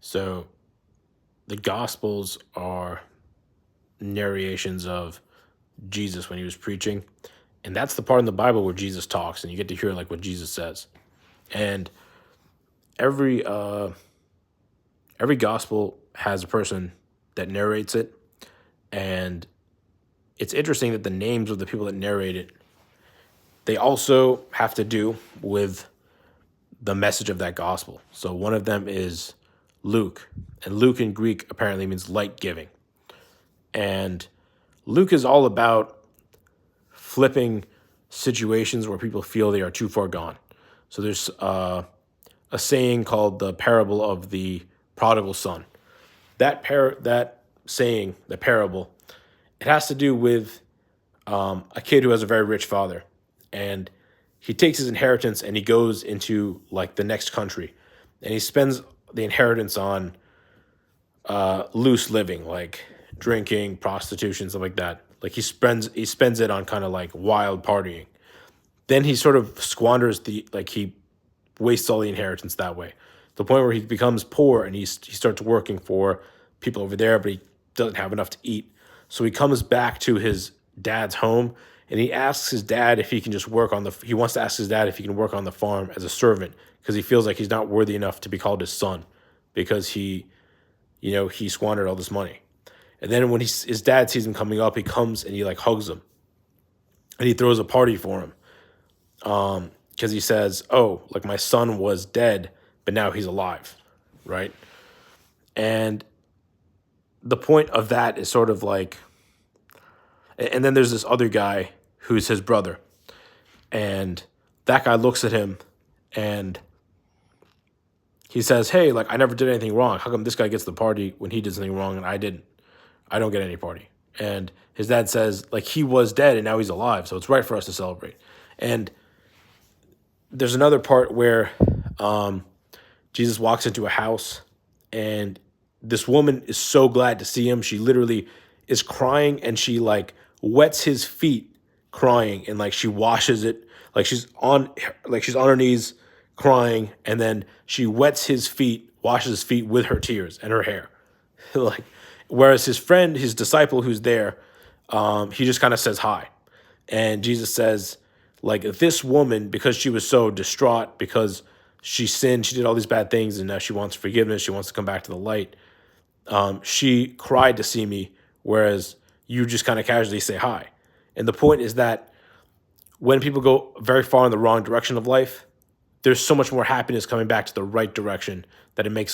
So the Gospels are narrations of Jesus when he was preaching. And that's the part in the Bible where Jesus talks and you get to hear like what Jesus says. And every every gospel has a person that narrates it. And it's interesting that the names of the people that narrate it, they also have to do with the message of that gospel. So one of them is Luke, and Luke in Greek apparently means light giving. And Luke is all about flipping situations where people feel they are too far gone. So there's a saying called the parable of the prodigal son. That saying, the parable, it has to do with a kid who has a very rich father, and he takes his inheritance and he goes into like the next country, and he spends the inheritance on loose living, like drinking, prostitution, stuff like that. Like he spends it on kind of like wild partying. Then he sort of squanders he wastes all the inheritance that way. To the point where he becomes poor and he starts working for people over there, but he doesn't have enough to eat. So he comes back to his dad's home and he asks his dad if he can just work on he wants to ask his dad if he can work on the farm as a servant because he feels like he's not worthy enough to be called his son because he squandered all this money. And then when his dad sees him coming up, he comes and he like hugs him and he throws a party for him. Because he says, "Oh, like my son was dead, but now he's alive," right? And the point of that is sort of like, and then there's this other guy who's his brother, and that guy looks at him and he says, "Hey, like I never did anything wrong. How come this guy gets the party when he did something wrong and I didn't? I don't get any party." And his dad says, like he was dead and now he's alive, so it's right for us to celebrate. And there's another part where Jesus walks into a house and this woman is so glad to see him. She literally is crying and she like wets his feet crying and like she washes it like she's on her knees crying and then she wets his feet, washes his feet with her tears and her hair. Like whereas his friend, his disciple who's there, he just kind of says hi. And Jesus says, like this woman, because she was so distraught because she sinned, she did all these bad things, and now she wants forgiveness, she wants to come back to the light. She cried to see me, whereas you just kind of casually say hi. And the point is that when people go very far in the wrong direction of life, there's so much more happiness coming back to the right direction that it makes